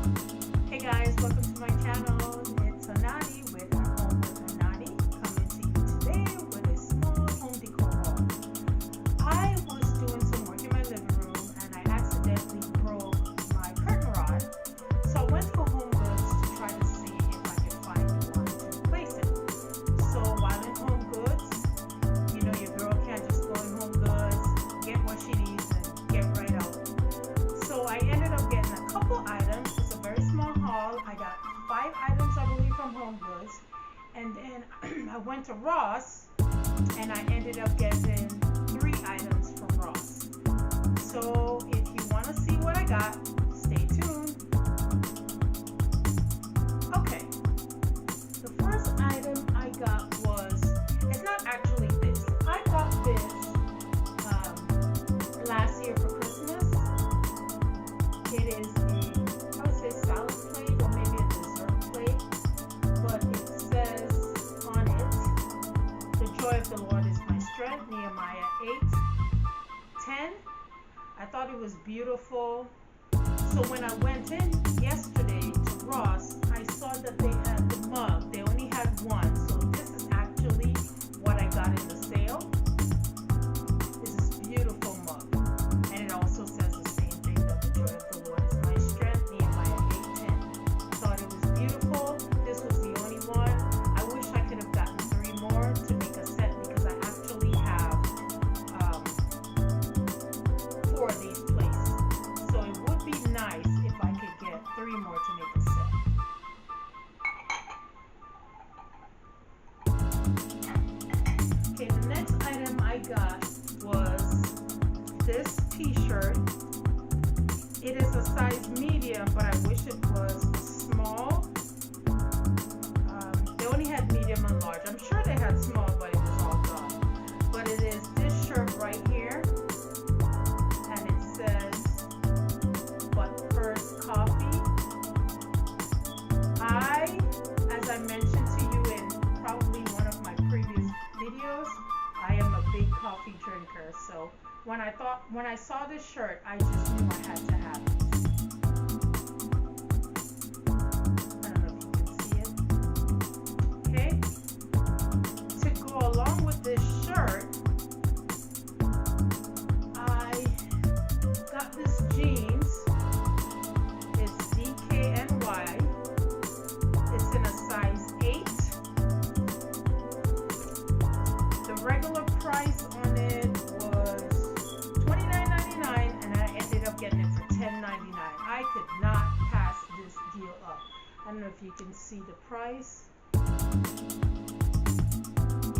Hey guys, welcome to my channel. It's Anani with Home With Anani, coming to you today with a small home decor haul. I was doing some work in my living room and I accidentally broke my curtain rod. So I went to Home Goods to try to see if I could find one to replace it. So while in Home Goods, you know your girl can't just go in Home Goods, get what she needs and get right out. So I ended up getting a couple items. It's a very small haul. I got 5 items, I believe, from Home Goods. And then I went to Ross and I ended up getting 3 items from Ross. So if you want to see what I got, stay tuned. Okay. The first item I got was, it's not actually this. I got this last year for Christmas. It is I would say salad plate or maybe a dessert plate, but it says on it, "The joy of the Lord is my strength," Nehemiah 8:10. I thought it was beautiful. So when I went in yesterday to Ross, I saw that they had the mug. They only had one, so this is actually what I got in the sale. This is beautiful mug, and it also says the same thing, that the joy of the Lord is my strength, Nehemiah 8:10. Thought it was beautiful. This was the only one. I wish I could have gotten 3 more to make a set because I actually have 4 of these plates. So it would be nice if I could get 3 more to make a set. Okay, the next item I got was this t-shirt. It is a size medium, but I wish it was small. They only had medium and large. I'm sure they had small, but it was all gone. But it is this shirt right here, and it says, "But first coffee." As I mentioned to you in probably one of my previous videos, I am a big coffee drinker. So when I saw this shirt, I just knew I had to have it. I don't know if you can see it. Okay. To go along with this shirt, I got this jeans. It's DKNY. It's in a size 8. The regular price on it was $29.99, and I ended up getting it for $10.99. I could not pass this deal up. I don't know if you can see the price.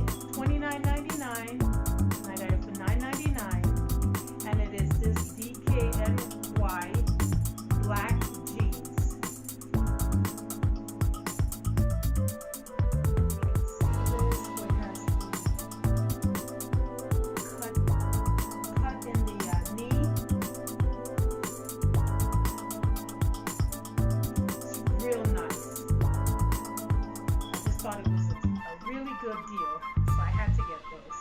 It's $29.99, and I got it for $9.99, and it is this DKNY black jeans. Good deal, so I had to get those.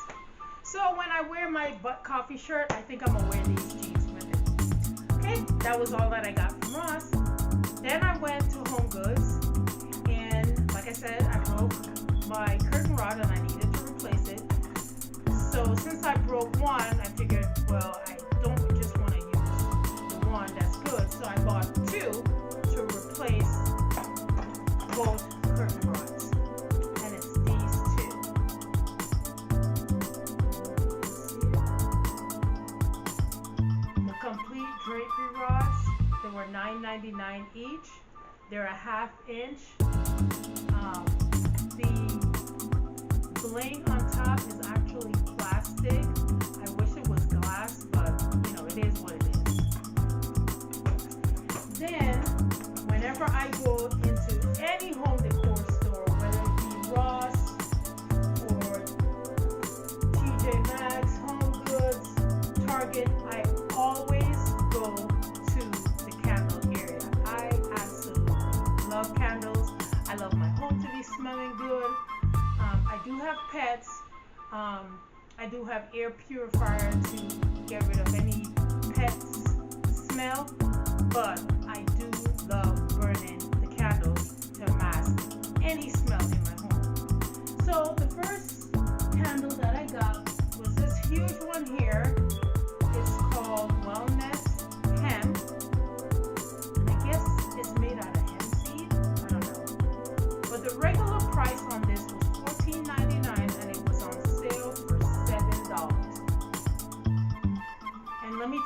So when I wear my coffee shirt, I think I'm gonna wear these jeans with it. Okay, that was all that I got from Ross. Then I went to Home Goods, and like I said, I broke my curtain rod and I needed to replace it. So since I broke one, I figured, well, I don't just want to use the one that's good, so I bought 2 to replace both curtain rods. Complete drapery rods. They were $9.99 each. They're a 1/2 inch. The bling on top is actually plastic. I wish it was glass, but you know, it is what it is. Then, whenever I go into any home decor store, whether it be Ross or TJ Maxx, Home Goods, Target, I always go to the candle area. I absolutely love candles. I love my home to be smelling good. I do have pets. I do have air purifier to get rid of any pet smell, but I do love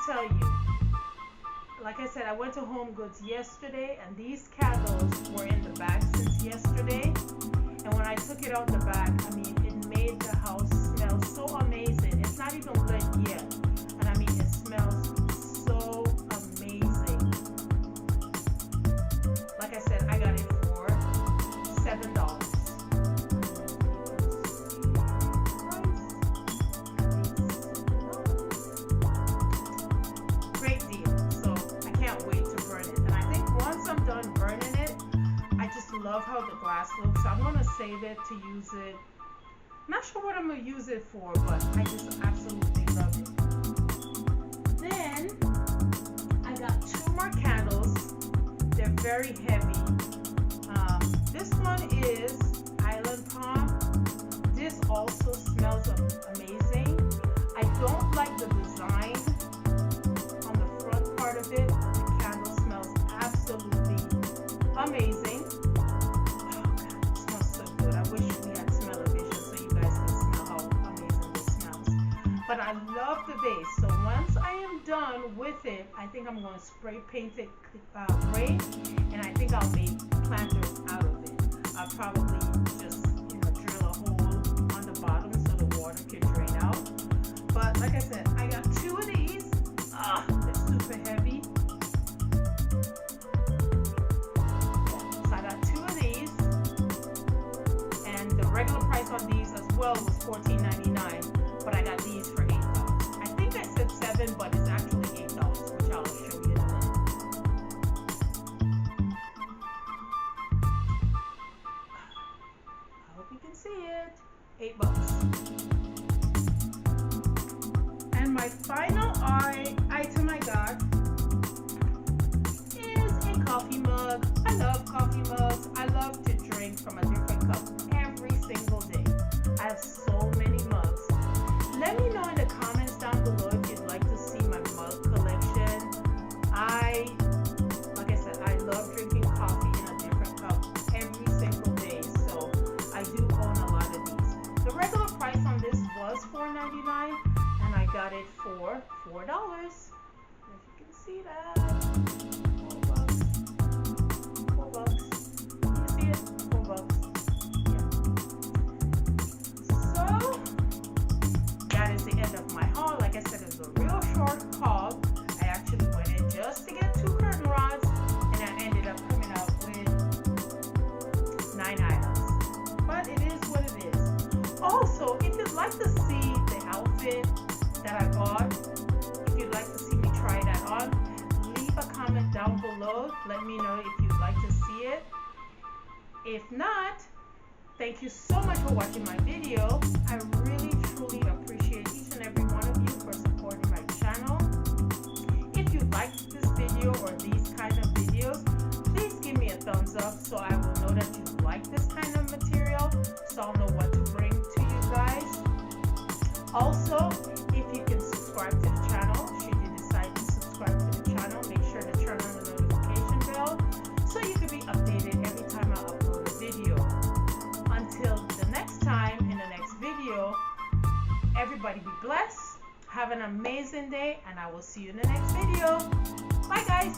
tell you, like I said, I went to Home Goods yesterday, and these candles were in the bag since yesterday. And when I took it out the bag, I mean, it made the house smell so amazing. It's not even lit yet, and I mean, it smells so amazing. Like I said, I got it for $7. Great deal. So I can't wait to burn it. And I think once I'm done burning it, I just love how the glass looks. So I'm gonna save it to use it. Not sure what I'm gonna use it for, but I just absolutely love it. Then I got 2 more candles. They're very heavy. This one is Island Palm. This also smells amazing. I don't like the design on the front part of it. The candle smells absolutely amazing. Oh God, it smells so good. I wish we had smell-o-vision so you guys can smell how amazing this smells. But I love the base. So once I am done with it, I think I'm going to spray paint it gray, and I think I'll make planters out of it. I'll probably just drill a hole on the bottom so the water can drain out. But like I said, I got 2 of these. They're super heavy. So I got 2 of these, and the regular price on these as well was $14.99, but I got these for $8. I think I said $7, but it's actually $8, which I'll show you in a minute. I hope you can see it. $8. And my final item I got is a coffee mug. I love coffee mugs. I love to drink from a different cup every single day. I have so many mugs. Let me know in the comments down below if you'd like to see my mug collection. Like I said, I love drinking coffee in a different cup every single day, so I do own a lot of these. The regular price on this was $4.99, and I got it for $4. If you can see that. $4. $4. Can you see it? $4. Yeah. So that is the end of my haul. Like I said, it's a real short haul. I actually went in just to get 2 curtain rods, and I ended up coming out with 9 items. But it is what it is. Also, if you'd like to see the outfit that I bought, if you'd like to see me try that on, leave a comment down below. Let me know if you'd like to see it. If not, thank you so much for watching my video. I really truly appreciate each and every one of you for supporting my channel. If you liked this video or these kind of videos, please give me a thumbs up so I will know that you like this kind of material, so I'll know what to bring to you guys. Also, if you can subscribe to the channel, should you decide to subscribe to the channel, make sure to turn on the notification bell so you can be updated every time I upload a video. Until the next time in the next video, everybody be blessed, have an amazing day, and I will see you in the next video. Bye guys.